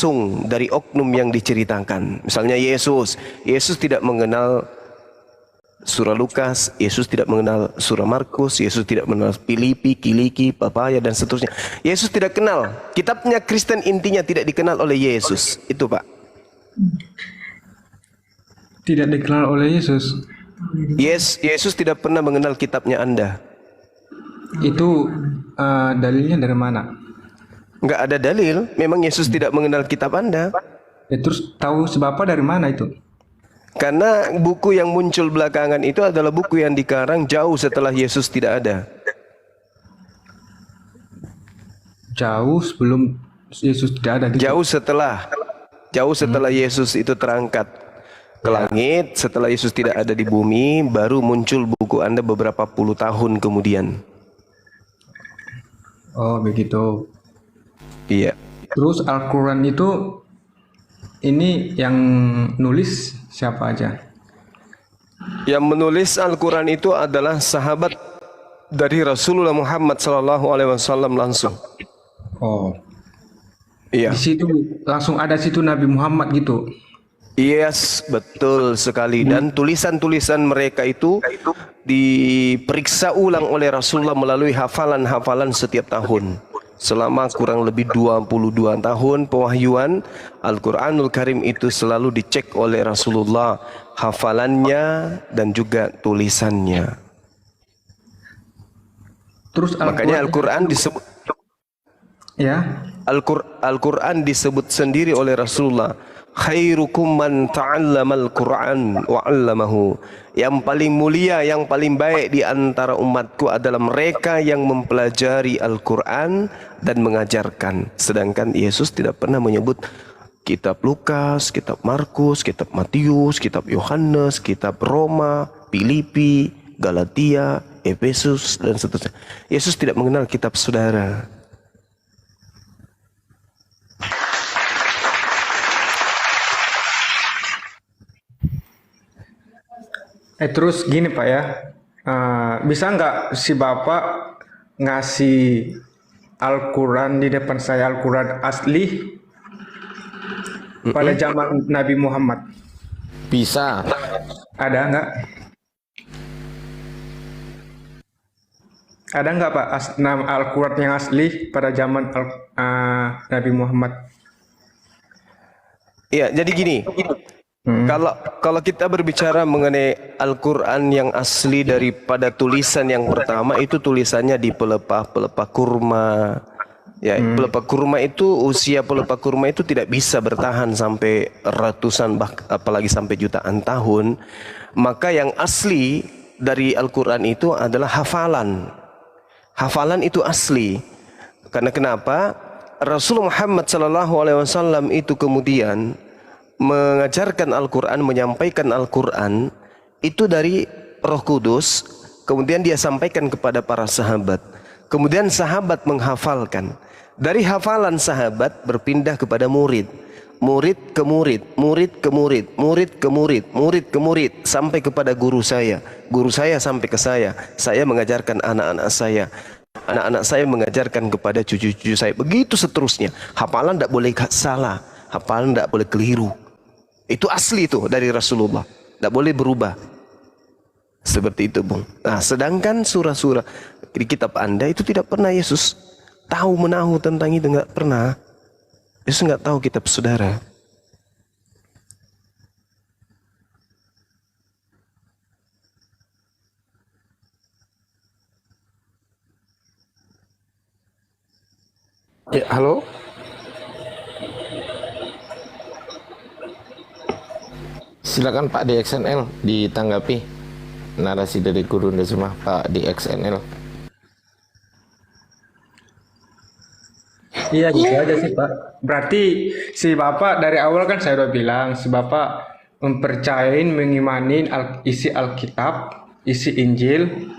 langsung dari oknum yang diceritakan. Misalnya Yesus tidak mengenal surah Lukas, Yesus tidak mengenal surah Markus, Yesus tidak mengenal Filipi, Kiliki, Papaya dan seterusnya. Yesus tidak kenal. Kitabnya Kristen intinya tidak dikenal oleh Yesus. Itu Pak. Tidak dikenal oleh Yesus. Yesus tidak pernah mengenal kitabnya Anda. Itu dalilnya dari mana? Enggak ada dalil. Memang Yesus tidak mengenal kitab Anda. Terus tahu sebab apa dari mana itu? Karena buku yang muncul belakangan itu adalah buku yang dikarang jauh setelah Yesus tidak ada. Jauh sebelum Yesus tidak ada gitu? Jauh setelah Yesus itu terangkat ke langit, setelah Yesus tidak ada di bumi, baru muncul buku Anda beberapa puluh tahun kemudian. Oh begitu. Iya. Terus Al-Quran itu ini yang nulis siapa aja? Yang menulis Al-Quran itu adalah sahabat dari Rasulullah Muhammad SAW langsung. Oh. Iya. Di situ langsung ada situ Nabi Muhammad gitu. Yes, betul sekali. Dan tulisan-tulisan mereka itu diperiksa ulang oleh Rasulullah melalui hafalan-hafalan setiap tahun. Selama kurang lebih 22 tahun pewahyuan Al-Quranul Karim itu selalu dicek oleh Rasulullah, hafalannya dan juga tulisannya. Terus makanya Al-Quran disebut, ya, Al-Quran disebut sendiri oleh Rasulullah, khairukum man ta'allamal Qur'an wa 'allamahu. Yang paling mulia, yang paling baik di antara umatku adalah mereka yang mempelajari Al-Quran dan mengajarkan. Sedangkan Yesus tidak pernah menyebut kitab Lukas, kitab Markus, kitab Matius, kitab Yohanes, kitab Roma, Filipi, Galatia, Efesus dan seterusnya. Yesus tidak mengenal kitab saudara. Terus gini Pak ya, bisa nggak si Bapak ngasih Al-Quran di depan saya, Al-Quran asli pada zaman Nabi Muhammad? Bisa. Ada nggak? Ada nggak Pak Al-Quran yang asli pada zaman Nabi Muhammad? Iya, jadi gini. Kalau kita berbicara mengenai Al-Quran yang asli daripada tulisan yang pertama, itu tulisannya di pelepah kurma. Ya, pelepah kurma itu, usia pelepah kurma itu tidak bisa bertahan sampai ratusan, apalagi sampai jutaan tahun. Maka yang asli dari Al-Quran itu adalah hafalan. Hafalan itu asli. Karena kenapa? Rasulullah Muhammad SAW itu kemudian mengajarkan Al-Quran, menyampaikan Al-Quran itu dari Roh Kudus, kemudian dia sampaikan kepada para sahabat, kemudian sahabat menghafalkan. Dari hafalan sahabat berpindah kepada murid, murid ke murid, murid ke murid, murid ke murid, murid ke murid, sampai kepada guru saya sampai ke saya mengajarkan anak-anak saya, anak-anak saya mengajarkan kepada cucu-cucu saya, begitu seterusnya. Hafalan tidak boleh salah, hafalan tidak boleh keliru. Itu asli itu dari Rasulullah, tidak boleh berubah. Seperti itu Bung. Nah, sedangkan surah-surah di kitab Anda itu tidak pernah Yesus tahu menahu tentang itu, nggak pernah. Yesus nggak tahu kitab saudara. Ya, halo. Silakan Pak DXNL ditanggapi narasi dari Guru Ndesmah Pak DXNL. Iya gitu aja sih Pak. Berarti si Bapak dari awal kan saya udah bilang, si Bapak mempercayain, mengimanin isi Alkitab, isi Injil,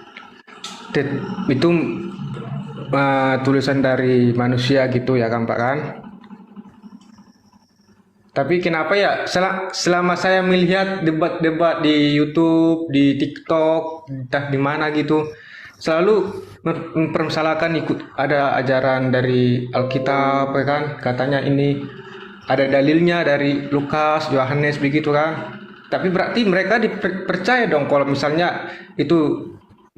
itu tulisan dari manusia gitu ya kan Pak kan? Tapi kenapa ya selama saya melihat debat-debat di YouTube, di TikTok, entah di mana gitu, selalu mempermasalahkan ikut ada ajaran dari Alkitab ya kan, katanya ini ada dalilnya dari Lukas, Yohanes begitu kan. Tapi berarti mereka dipercaya dong kalau misalnya itu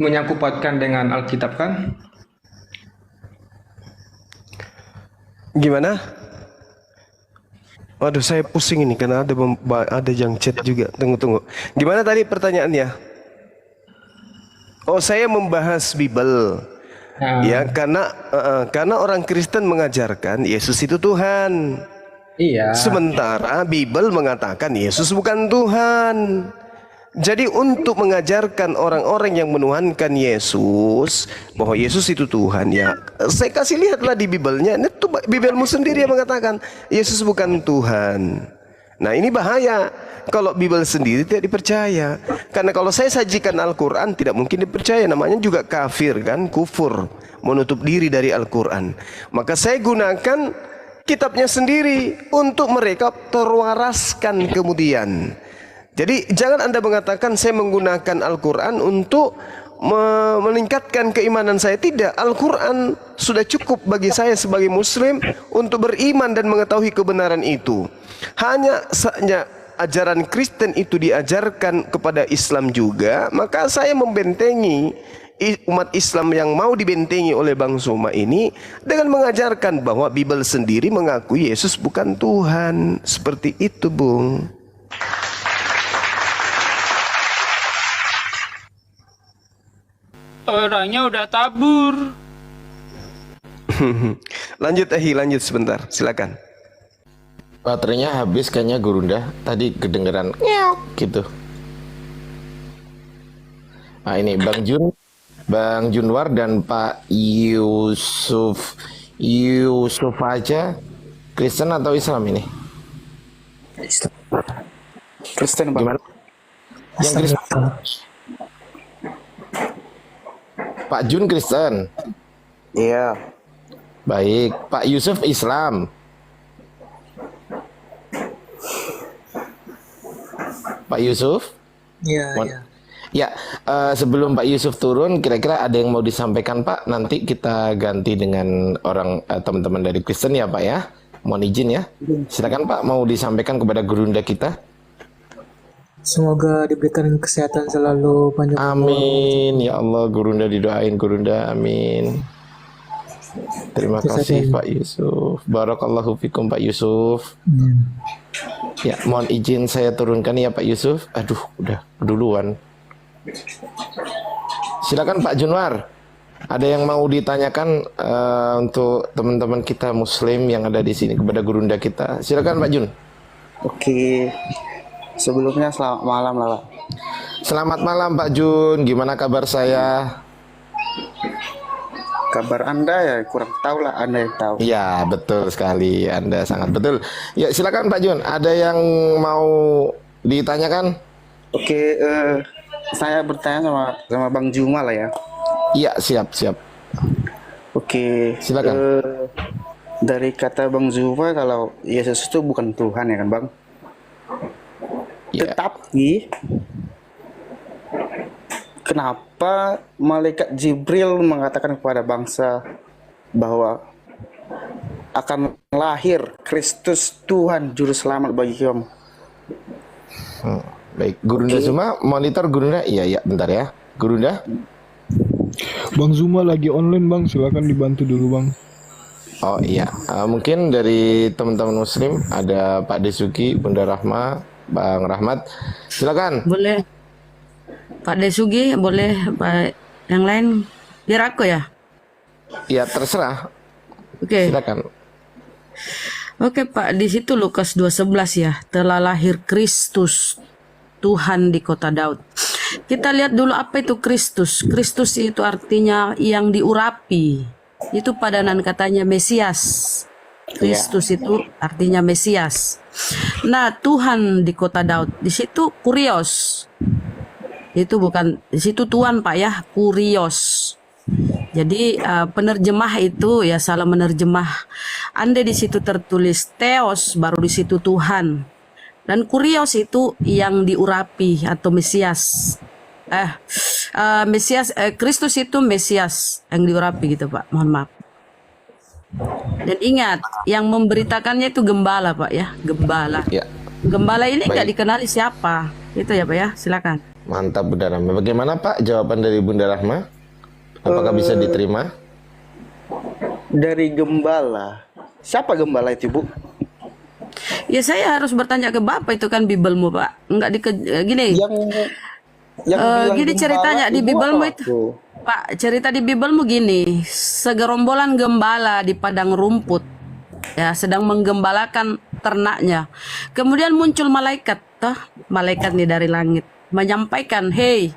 menyangkut pautkan dengan Alkitab kan? Gimana? Waduh, saya pusing ini karena ada yang chat juga. Tunggu. Gimana tadi pertanyaannya? Oh, saya membahas Bible. Ya, karena orang Kristen mengajarkan Yesus itu Tuhan. Iya. Sementara Bible mengatakan Yesus bukan Tuhan. Jadi untuk mengajarkan orang-orang yang menuhankan Yesus bahwa Yesus itu Tuhan, ya saya kasih lihatlah di Bible-nya. Itu Bibelmu sendiri yang mengatakan Yesus bukan Tuhan. Nah, ini bahaya kalau Bible sendiri tidak dipercaya. Karena kalau saya sajikan Al-Quran tidak mungkin dipercaya. Namanya juga kafir kan, kufur, menutup diri dari Al-Quran. Maka saya gunakan kitabnya sendiri untuk mereka terwaraskan kemudian. Jadi jangan Anda mengatakan saya menggunakan Al-Quran untuk meningkatkan keimanan saya. Tidak, Al-Quran sudah cukup bagi saya sebagai Muslim untuk beriman dan mengetahui kebenaran itu. Hanya saja ajaran Kristen itu diajarkan kepada Islam juga, maka saya membentengi umat Islam yang mau dibentengi oleh Bang Soma ini dengan mengajarkan bahwa Bible sendiri mengakui Yesus bukan Tuhan. Seperti itu, Bung. Orangnya udah tabur. lanjut sebentar, silakan. Baterainya habis kayaknya Gurunda. Tadi kedengeran ngeok gitu. Nah ini Bang Junwar dan Pak Yusuf aja Kristen atau Islam ini? Kristen, Bang. Gimana? Yang Kristen. Pak Jun Kristen. Iya. Baik, Pak Yusuf Islam. Pak Yusuf? Iya, iya. Ya, sebelum Pak Yusuf turun, kira-kira ada yang mau disampaikan Pak? Nanti kita ganti dengan orang teman-teman dari Kristen ya Pak ya. Mohon izin ya. Silakan Pak, mau disampaikan kepada gurunda kita. Semoga diberikan kesehatan selalu, panjang umur. Amin. Ya Allah, gurunda didoain gurunda. Amin. Terima kasih Pak Yusuf. Barakallahu fikum Pak Yusuf. Ya, mohon izin saya turunkan ya Pak Yusuf. Aduh, udah duluan. Silakan Pak Junwar. Ada yang mau ditanyakan untuk teman-teman kita Muslim yang ada di sini kepada gurunda kita? Silakan Pak Jun. Oke. Sebelumnya selamat malam lah, Pak. Selamat malam Pak Jun. Gimana kabar saya? Kabar Anda ya kurang tahu lah, Anda yang tahu. Ya, betul sekali. Anda sangat betul. Ya, silakan Pak Jun. Ada yang mau ditanyakan? Oke, saya bertanya sama Bang Juma lah ya. Iya, siap. Oke. Silakan. Dari kata Bang Juma kalau Yesus itu bukan Tuhan ya kan, Bang? Ya. Tetapi kenapa malaikat Jibril mengatakan kepada bangsa bahwa akan lahir Kristus Tuhan juru selamat bagi kamu? Baik, Gurunda semua monitor Gurunda. Iya, bentar ya. Gurunda. Bang Zuma lagi online Bang, silakan dibantu dulu Bang. Oh iya, mungkin dari teman-teman Muslim ada Pak Desuki, Bunda Rahma, Bang Rahmat, silakan. Boleh Pak Desugi, boleh Pak yang lain, biar aku ya. Ya terserah. Oke. Silakan. Oke Pak, di situ Lukas 2:11 ya, telah lahir Kristus Tuhan di kota Daud. Kita lihat dulu apa itu Kristus. Kristus itu artinya yang diurapi. Itu padanan katanya Mesias. Kristus itu artinya Mesias. Nah, Tuhan di kota Daud. Di situ Kurios. Itu bukan, di situ Tuhan Pak ya, Kurios. Jadi penerjemah itu ya salah menerjemah. Andai di situ tertulis Theos, baru di situ Tuhan. Dan Kurios itu yang diurapi atau Mesias. Kristus itu Mesias yang diurapi gitu Pak. Mohon maaf. Dan ingat, yang memberitakannya itu gembala, Pak ya, gembala. Ya, Gembala ini nggak Baik. dikenali siapa. Itu ya, Pak ya, silakan. mantap Bunda Rahma. Bagaimana Pak jawaban dari Bunda Rahma? Apakah bisa diterima? Dari gembala. Siapa gembala itu, Bu? Ya saya harus bertanya ke Bapak, itu kan Bibelmu, Pak. Nggak gini. Yang bilang Gini gembala ceritanya di Ibu Bibelmu atau itu. aku? Pak, cerita di Bibelmu gini, segerombolan gembala di padang rumput ya sedang menggembalakan ternaknya. Kemudian muncul malaikat, malaikat nih dari langit menyampaikan, "Hei,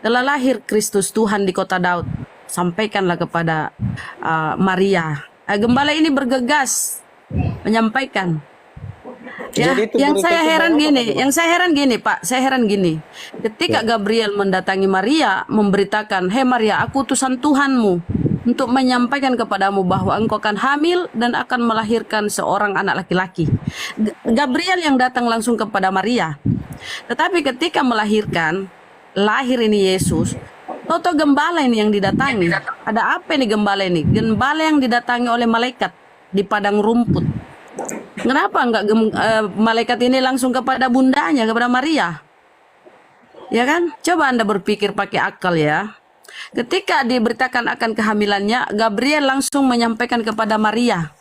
telah lahir Kristus Tuhan di kota Daud. Sampaikanlah kepada Maria." Gembala ini bergegas menyampaikan. Ya, Jadi itu yang berita saya itu heran bahwa gini, yang saya heran gini, Pak, saya heran gini. Ketika Gabriel mendatangi Maria, memberitakan, "Hei Maria, aku utusan Tuhanmu untuk menyampaikan kepadamu bahwa engkau akan hamil dan akan melahirkan seorang anak laki-laki." Gabriel yang datang langsung kepada Maria. Tetapi ketika melahirkan, lahir ini Yesus, toto gembala ini yang didatangi. Ada apa ini gembala ini? Gembala yang didatangi oleh malaikat di padang rumput. Kenapa enggak malaikat ini langsung kepada bundanya, kepada Maria? Ya kan? Coba Anda berpikir pakai akal ya. Ketika diberitakan akan kehamilannya, Gabriel langsung menyampaikan kepada Maria.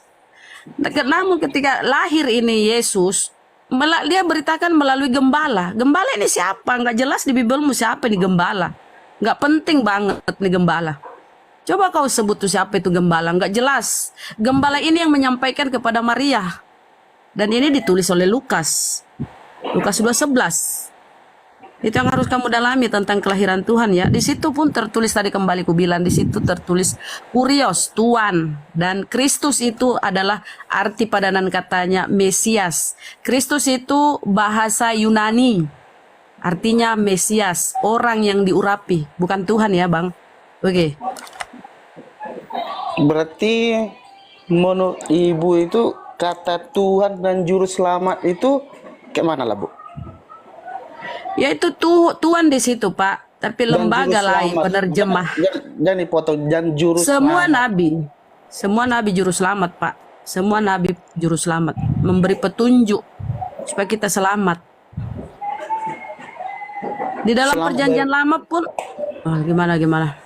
Namun ketika lahir ini Yesus, dia beritakan melalui gembala. Gembala ini siapa? Enggak jelas di Bibelmu siapa ini gembala. Enggak penting banget nih gembala. Coba kau sebut tuh siapa itu gembala, enggak jelas. Gembala ini yang menyampaikan kepada Maria. Dan ini ditulis oleh Lukas. Lukas 2:11. Itu yang harus kamu dalami tentang kelahiran Tuhan ya. Di situ pun tertulis, tadi kembali ku bilang, di situ tertulis Kurios, Tuan, dan Kristus itu adalah arti padanan katanya Mesias. Kristus itu bahasa Yunani. Artinya Mesias, orang yang diurapi, bukan Tuhan ya, Bang. Oke. Berarti menurut Ibu itu kata Tuhan dan Juru Selamat itu kayak mana lah, Bu? Yaitu Tuhan di situ, Pak. Tapi Dan lembaga Juru lain Selamat. penerjemah. Dan dipotong dan Juru Semua Selamat. nabi juru selamat, Pak. Semua nabi juru selamat, memberi petunjuk supaya kita selamat. Di dalam Selamat perjanjian lama pun, gimana?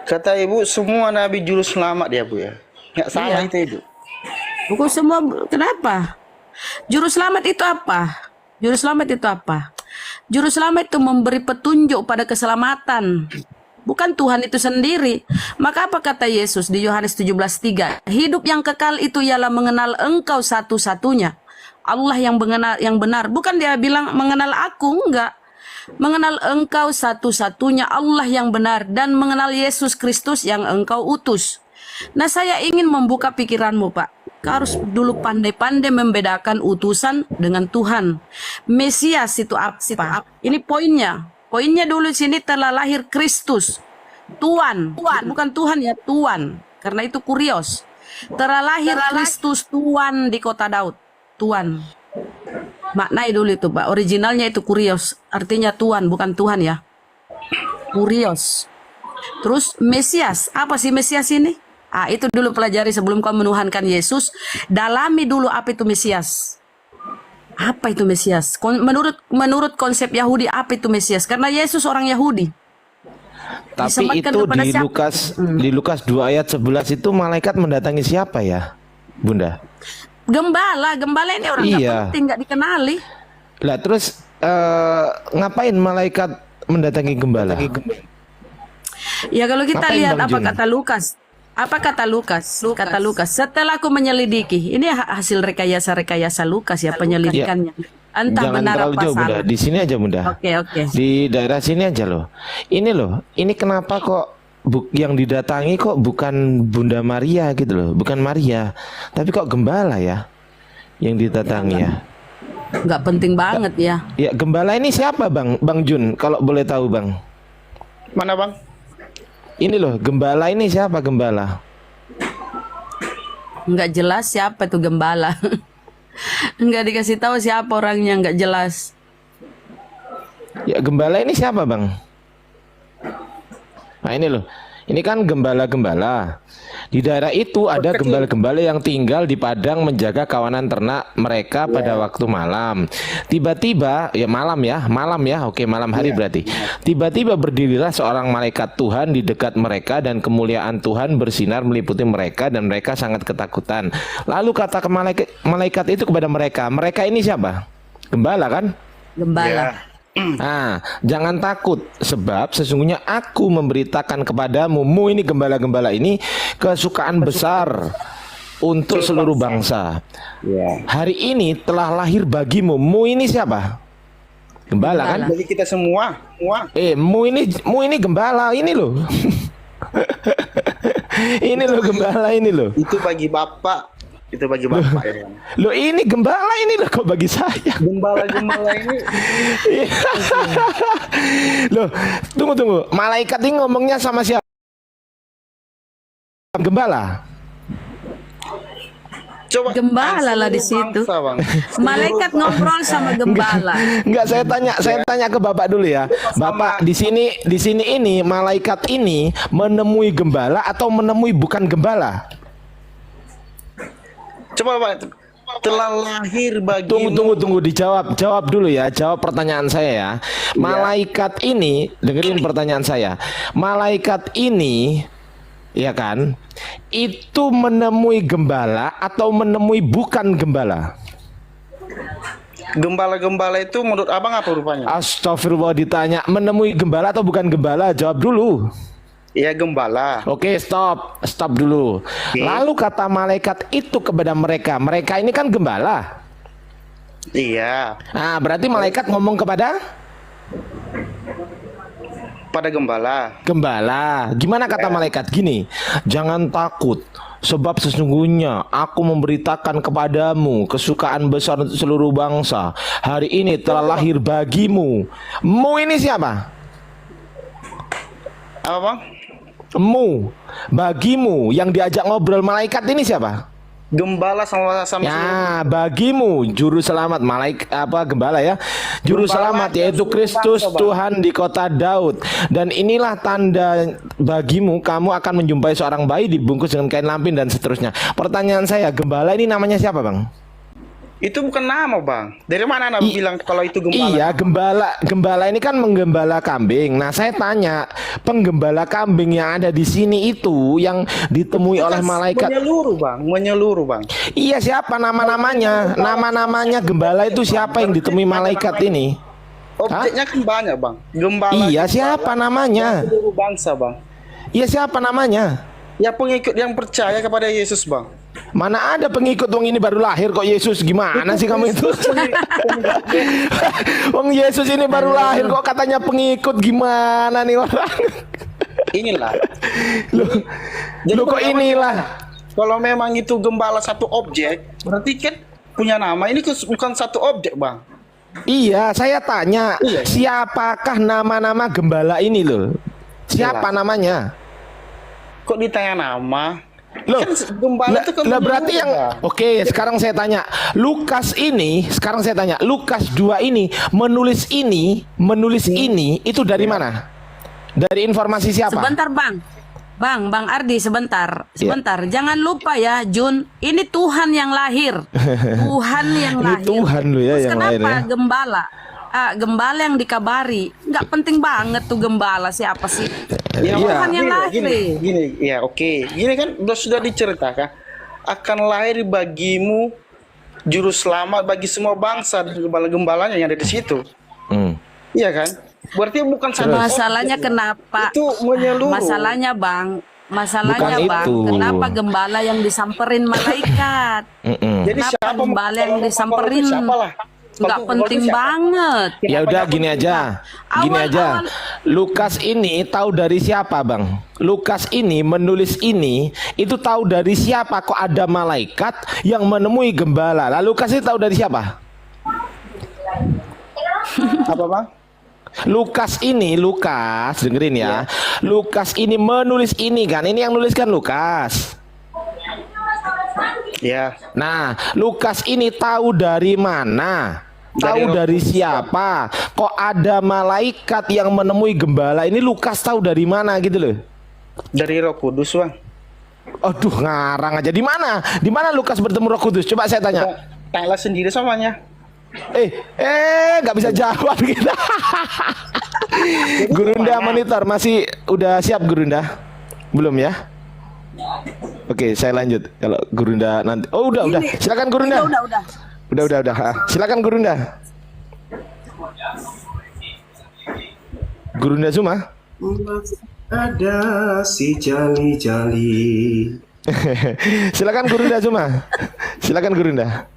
Kata Ibu semua Nabi Juru Selamat ya, Bu ya? Nggak salah Iya. itu, Ibu. Bukan semua, kenapa? Juru selamat itu apa? Juru selamat itu apa? Juru selamat itu memberi petunjuk pada keselamatan. Bukan Tuhan itu sendiri. Maka apa kata Yesus di Yohanes 17:3? Hidup yang kekal itu ialah mengenal Engkau satu-satunya, Allah yang benar. Bukan dia bilang mengenal aku, enggak. Mengenal Engkau satu-satunya Allah yang benar dan mengenal Yesus Kristus yang Engkau utus. Nah, saya ingin membuka pikiranmu, Pak. Kau harus dulu pandai-pandai membedakan utusan dengan Tuhan. Mesias itu apa? Ini poinnya. Poinnya dulu sini telah lahir Kristus. Tuan. Bukan Tuhan ya, Tuan. Karena itu Kurios. Telah lahir Kristus Tuan di kota Daud. Tuan. Maknai dulu itu, Pak. Originalnya itu Kurios. Artinya Tuan, bukan Tuhan ya. Kurios. Terus Mesias. Apa sih Mesias ini? Itu dulu pelajari sebelum kau menuhankan Yesus. Dalami dulu apa itu Mesias. Apa itu Mesias? Menurut konsep Yahudi, apa itu Mesias? Karena Yesus orang Yahudi. Tapi Disematkan itu kepada di siapa? Lukas 2 ayat 11 itu malaikat mendatangi siapa ya, Bunda? Gembala ini orang nggak Iya. penting, nggak dikenali. Lah terus ngapain malaikat mendatangi gembala? Ya kalau kita Ngapain, lihat Bang apa Jun? kata Lukas. Apa kata Lukas? Kata Lukas, setelah aku menyelidiki. Ini hasil rekayasa Lukas ya, penyelidikannya. Entah Jangan benar terlalu apa jauh, Bunda. salah. Di sini aja, Bunda. Oke. Di daerah sini aja loh. Ini kenapa kok yang didatangi kok bukan Bunda Maria gitu loh, bukan Maria, tapi kok gembala ya yang didatangi ya? Nggak penting banget ya. Ya, gembala ini siapa, Bang Jun? Kalau boleh tahu, Bang. Mana, Bang? Ini loh, gembala ini siapa gembala? Nggak jelas siapa itu gembala. Nggak dikasih tahu siapa orangnya, nggak jelas. Ya, gembala ini siapa, Bang? Nah, ini loh. Ini kan gembala-gembala. Di daerah itu ada gembala-gembala yang tinggal di padang menjaga kawanan ternak mereka pada waktu malam. Tiba-tiba, ya malam ya, oke malam hari berarti. Tiba-tiba berdirilah seorang malaikat Tuhan di dekat mereka dan kemuliaan Tuhan bersinar meliputi mereka dan mereka sangat ketakutan. Lalu kata malaikat itu kepada mereka, mereka ini siapa? Gembala kan? Gembala. Nah, jangan takut sebab sesungguhnya aku memberitakan kepadamu, ini gembala-gembala ini kesukaan besar untuk seluruh bangsa. Hari ini telah lahir bagimu. Ini siapa? Gembala kan? Bagi kita semua. Mu ini gembala ini loh. Ini loh gembala ini loh. Itu bagi Bapak. Itu bagi Bapak ya. Loh ini gembala ini loh kok bagi saya. Gembala-gembala ini. Loh, tunggu. Malaikat ini ngomongnya sama siapa? Gembala. Coba Gembala lah di situ. bangsa, Bang. Malaikat ngobrol sama gembala. Enggak, saya tanya ke Bapak dulu ya. Bapak di sini ini malaikat ini menemui gembala atau menemui bukan gembala? Coba Pak, telah lahir bagi Tunggu dijawab dulu ya. Jawab pertanyaan saya ya. Malaikat ini, dengerin pertanyaan saya. Malaikat ini, ya kan, itu menemui gembala atau menemui bukan gembala? Gembala-gembala itu menurut Abang apa rupanya? Astagfirullah, ditanya menemui gembala atau bukan gembala? Jawab dulu. Iya, gembala. Oke, stop dulu. Lalu kata malaikat itu kepada mereka ini kan gembala. Iya, Nah, berarti malaikat ngomong kepada pada gembala. gembala. Gimana kata malaikat? Gini, jangan takut, sebab sesungguhnya aku memberitakan kepadamu kesukaan besar untuk seluruh bangsa. Hari ini telah lahir bagimu. Mu ini siapa? Apa Bang? Mu, bagimu yang diajak ngobrol malaikat ini siapa? Gembala sama Ya, bagimu juru selamat gembala ya. Juru selamat yaitu Kristus Tuhan di kota Daud. Dan inilah tanda bagimu, kamu akan menjumpai seorang bayi dibungkus dengan kain lampin dan seterusnya. Pertanyaan saya, gembala ini namanya siapa, Bang? Itu bukan nama Bang. Dari mana Anda bilang kalau itu gembala? Iya, gembala ini kan menggembala kambing. Nah, saya tanya, penggembala kambing yang ada di sini itu yang ditemui oleh malaikat. Menyeluruh Bang. Iya, siapa nama-namanya? Nama-namanya gembala itu siapa yang ditemui malaikat ini? Objeknya kan banyak Bang. Gembala. Iya, siapa namanya? Seluruh bangsa Bang. Iya, siapa namanya? Ya pengikut yang percaya kepada Yesus Bang. Mana ada pengikut wong ini baru lahir kok Yesus, gimana sih kamu itu? Wong Yesus ini baru lahir kok katanya pengikut, gimana nih orang? Inilah. Loh kok inilah? Kalau memang itu gembala satu objek, berarti kan punya nama. Ini bukan satu objek Bang. Iya, saya tanya, siapakah nama-nama gembala ini loh? Siapa namanya? Kok ditanya nama? Loh, Kan gembala itu kan berarti yang menyeluruh, Bang. sekarang saya tanya, Lukas 2 ini menulis ini itu dari mana? Dari informasi siapa? Sebentar Bang. Bang Ardi sebentar. Jangan lupa ya Jun, ini Tuhan yang lahir. Tuhan yang Ini lahir. Tuhan lo ya Terus yang kenapa lahir ya. gembala yang dikabari? Nggak penting banget tuh gembala siapa sih? Tuhan yang lahir. Gini, ya oke. Gini kan sudah diceritakan akan lahir bagimu juru selamat bagi semua bangsa dan gembala-gembalanya yang ada di situ. Iya kan? Berarti bukan satu Masalahnya objek. kenapa? Itu menyeluruh. Masalahnya Bang, Bukan itu. kenapa gembala yang disamperin malaikat? Jadi Kenapa siapa gembala yang kalau disamperin? siapalah? Nggak Kalau penting siapa? banget. Ya udah gini aja. Awal-awal. Lukas ini tahu dari siapa, Bang? Lukas ini menulis ini itu tahu dari siapa kok ada malaikat yang menemui gembala. Lalu Lukas ini tahu dari siapa? Apa Bang? Lukas dengerin ya. Lukas ini menulis ini kan. Ini yang nuliskan Lukas. Ya. Nah, Lukas ini tahu dari mana? Tahu dari siapa? Kok ada malaikat yang menemui gembala? Ini Lukas tahu dari mana gitu loh. Dari Roh Kudus, Bang. Aduh, ngarang aja. Di mana? Di mana Lukas bertemu Roh Kudus? Coba saya tanya. Tanyalah sendiri samanya. Nggak bisa jawab kita. Gurunda monitor masih udah siap Gurunda? Belum ya? Oke, saya lanjut. Kalau Gurunda nanti. Oh, udah. Silakan Gurunda. Udah. Silakan Gurunda. Gurunda Zuma. Ada si jali-jali. Silakan Gurunda Zuma. Silakan Gurunda.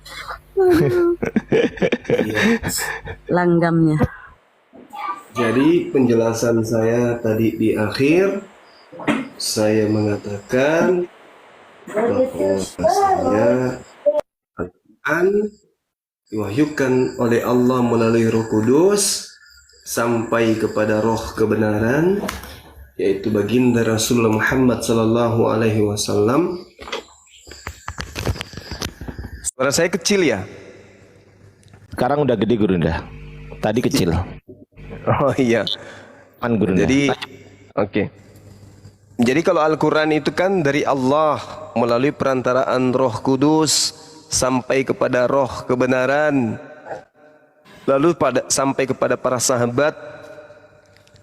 Langgamnya. Jadi penjelasan saya tadi di akhir, saya mengatakan bahwa saya Al-Quran diwahyukan oleh Allah melalui Roh Kudus sampai kepada roh kebenaran, yaitu baginda Rasulullah Muhammad sallallahu alaihi wasallam. Suara saya kecil ya? Sekarang udah gede Gurunda. Tadi kecil. Oh iya. Gurunda. Jadi oke. Jadi kalau Al-Quran itu kan dari Allah melalui perantaraan Roh Kudus sampai kepada roh kebenaran, lalu sampai kepada para sahabat,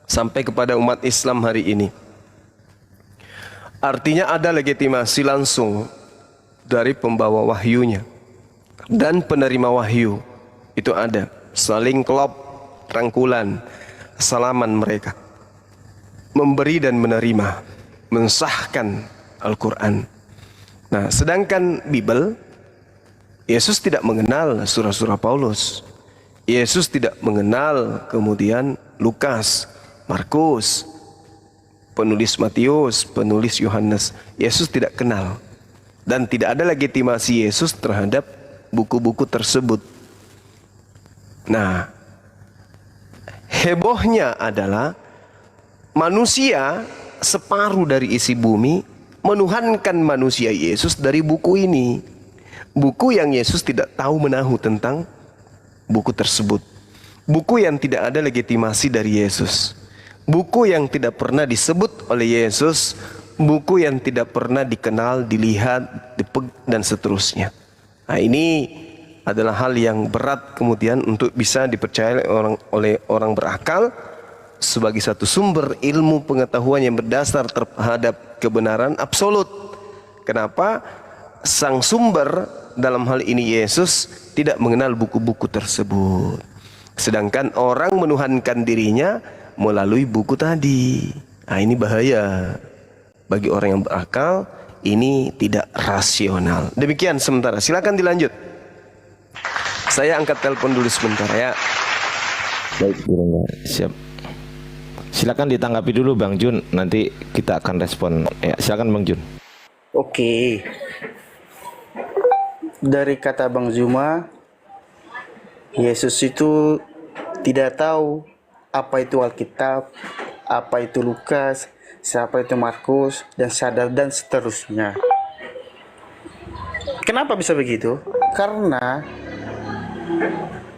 sampai kepada umat Islam hari ini. Artinya ada legitimasi langsung dari pembawa wahyunya dan penerima wahyu. Itu ada saling klop, rangkulan, salaman mereka, memberi dan menerima, mensahkan Al-Quran. Nah, sedangkan Bible, Yesus tidak mengenal surah-surah Paulus. Yesus tidak mengenal kemudian Lukas, Markus, penulis Matius, penulis Yohanes. Yesus tidak kenal. Dan tidak ada legitimasi Yesus terhadap buku-buku tersebut. Nah, hebohnya adalah manusia separuh dari isi bumi menuhankan manusia Yesus dari buku ini. Buku yang Yesus tidak tahu menahu tentang buku tersebut. Buku yang tidak ada legitimasi dari Yesus. Buku yang tidak pernah disebut oleh Yesus. Buku yang tidak pernah dikenal, dilihat, dan seterusnya. Nah, ini adalah hal yang berat kemudian untuk bisa dipercaya oleh orang berakal sebagai satu sumber ilmu pengetahuan yang berdasar terhadap kebenaran absolut. Kenapa? Sang sumber dalam hal ini Yesus tidak mengenal buku-buku tersebut. Sedangkan orang menuhankan dirinya melalui buku tadi. Nah, ini bahaya. Bagi orang yang berakal, ini tidak rasional. Demikian sementara. Silakan dilanjut. Saya angkat telepon dulu sebentar ya. Baik, siap. Silakan ditanggapi dulu Bang Jun, nanti kita akan respon. Ya, silakan Bang Jun. Oke. Dari kata Bang Zuma, Yesus itu tidak tahu apa itu Alkitab, apa itu Lukas, siapa itu Markus, dan sadar dan seterusnya. Kenapa bisa begitu? Karena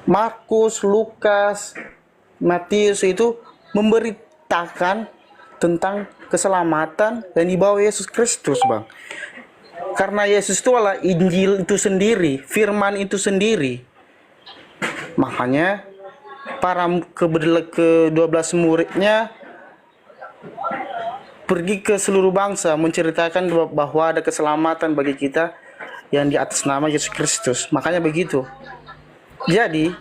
Markus, Lukas, Matius itu memberitakan tentang keselamatan dan dibawa Yesus Kristus, Bang. Karena Yesus itu adalah Injil itu sendiri, firman itu sendiri. Makanya para ke-12 muridnya pergi ke seluruh bangsa menceritakan bahwa ada keselamatan bagi kita yang di atas nama Yesus Kristus. Makanya begitu. Jadi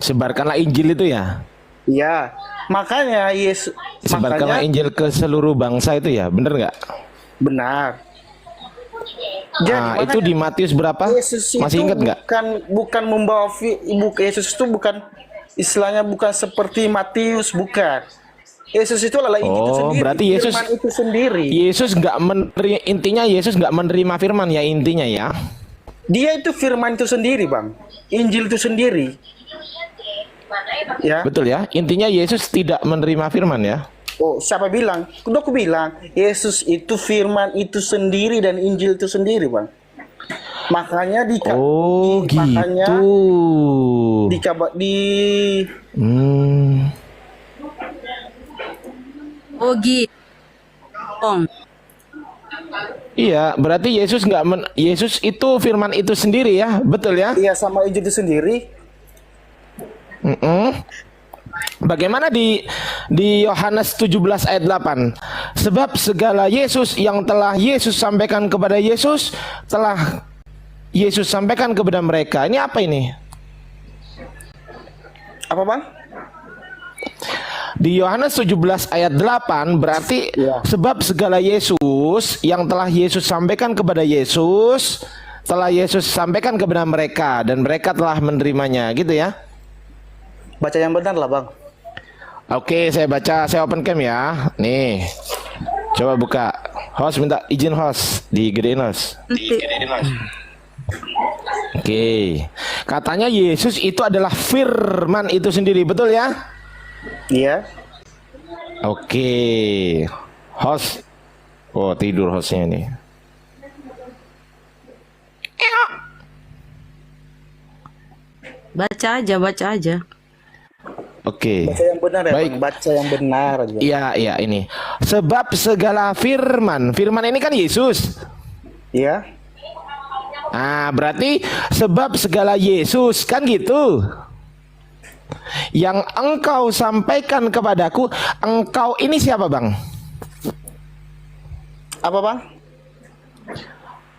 sebarkanlah Injil itu ya. Ya, makanya Yesus sebarkanlah Injil ke seluruh bangsa itu ya, bener nggak? Benar. Jadi itu di Matius berapa? Yesus Masih ingat nggak? Bukan membawa ibu Yesus itu bukan istilahnya bukan seperti Matius, bukan. Yesus itu adalah Injil itu sendiri. Berarti Yesus firman itu sendiri. Yesus nggak menerima, intinya Yesus nggak menerima firman ya intinya ya. Dia itu firman itu sendiri, Bang. Injil itu sendiri. Ya. Betul ya. Intinya Yesus tidak menerima firman ya. Oh, siapa bilang? Udah aku bilang, Yesus itu firman itu sendiri dan Injil itu sendiri, Bang. Makanya makanya Oh gitu. Iya, berarti Yesus Yesus itu firman itu sendiri ya, betul ya? Iya, sama Injil itu sendiri. Bagaimana di Yohanes 17 ayat 8? Sebab segala Yesus yang telah Yesus sampaikan kepada Yesus telah Yesus sampaikan kepada mereka. Ini apa ini? Apa bang? Di Yohanes 17 ayat 8 berarti sebab segala Yesus yang telah Yesus sampaikan kepada Yesus telah Yesus sampaikan kepada mereka dan mereka telah menerimanya, gitu ya. Baca yang benar lah bang. Oke, saya baca, saya open cam ya. Nih. Coba buka. Host minta izin host, digedein host. Oke. Katanya Yesus itu adalah firman itu sendiri, betul ya? Iya. Oke. Host. Oh, tidur hostnya nih. Baca aja. Oke. Baca yang benar ya Baik. bang. Baca yang benar aja. Iya ini. Sebab segala firman ini kan Yesus. Iya. Ah, berarti sebab segala Yesus kan gitu. Yang engkau sampaikan kepadaku, engkau ini siapa bang? Apa bang?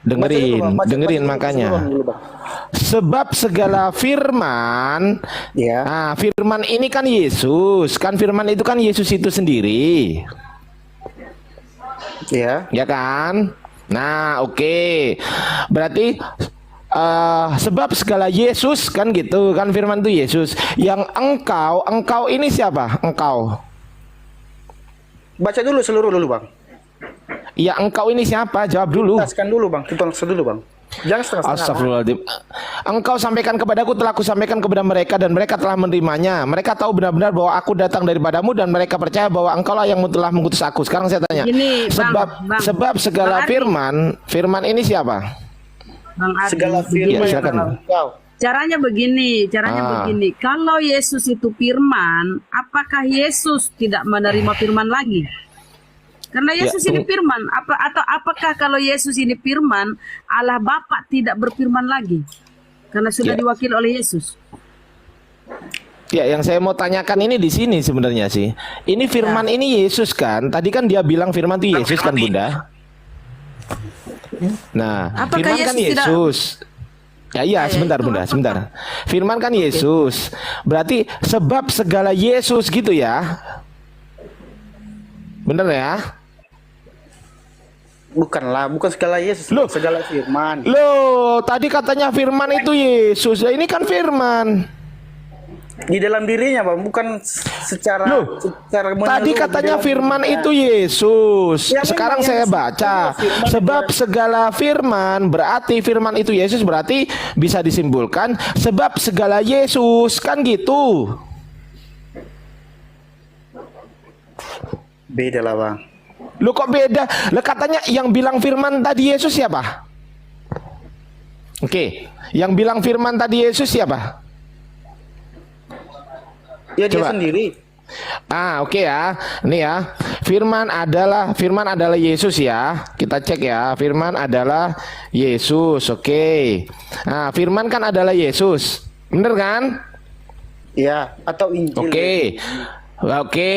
Dengerin makanya. Sebab segala firman, Iya. nah firman ini kan Yesus, kan firman itu kan Yesus itu sendiri, Iya. ya kan? Nah, oke. Berarti sebab segala Yesus kan gitu, kan firman itu Yesus. Yang engkau ini siapa? Engkau. Baca dulu seluruh dulu bang. Ya, engkau ini siapa? Jawab dulu. Tuntaskan dulu bang. Tuntaskan dulu bang. Jangan setengah-setengah. Astagfirullahaladzim. Engkau sampaikan kepadaku, telah kusampaikan kepada mereka dan mereka telah menerimanya. Mereka tahu benar-benar bahwa aku datang daripadamu dan mereka percaya bahwa engkau lah yang telah mengutus aku. Sekarang saya tanya. Gini, sebab segala firman ini siapa? Bang Adi, Segala firman Ya, silakan. yang engkau. Caranya begini. Kalau Yesus itu firman, apakah Yesus tidak menerima firman lagi? Karena Yesus ini firman. Apakah kalau Yesus ini firman, Allah Bapa tidak berfirman lagi? Karena sudah diwakili oleh Yesus. Ya, yang saya mau tanyakan ini di sini sebenarnya sih. Ini firman ini Yesus kan? Tadi kan dia bilang firman itu Yesus kan, Bunda? Nah, Apakah firman kan Yesus tidak- Yesus. Ya iya, sebentar Bunda, sebentar. Firman kan Yesus. Berarti sebab segala Yesus gitu ya. Bener ya? Bukanlah, bukan segala Yesus, Loh. segala firman. Loh, tadi katanya firman itu Yesus. Ya, ini kan firman. Di dalam dirinya bang, bukan secara Loh, secara tadi menyeluruh, katanya di dalam firman dirinya. itu Yesus. Ya, Sekarang memang saya yang baca. firman Sebab itu- segala firman berarti firman itu Yesus, berarti bisa disimpulkan sebab segala Yesus kan gitu. Beda lah bang. Loh, kok beda? Lah katanya yang bilang firman tadi Yesus siapa? Oke, yang bilang firman tadi Yesus siapa? Ya dia Coba. sendiri. Oke ya. Ini ya. Firman adalah Yesus ya. Kita cek ya. Firman adalah Yesus. Oke. Nah, firman kan adalah Yesus. Bener kan? Ya, atau Injil. Oke. Oke.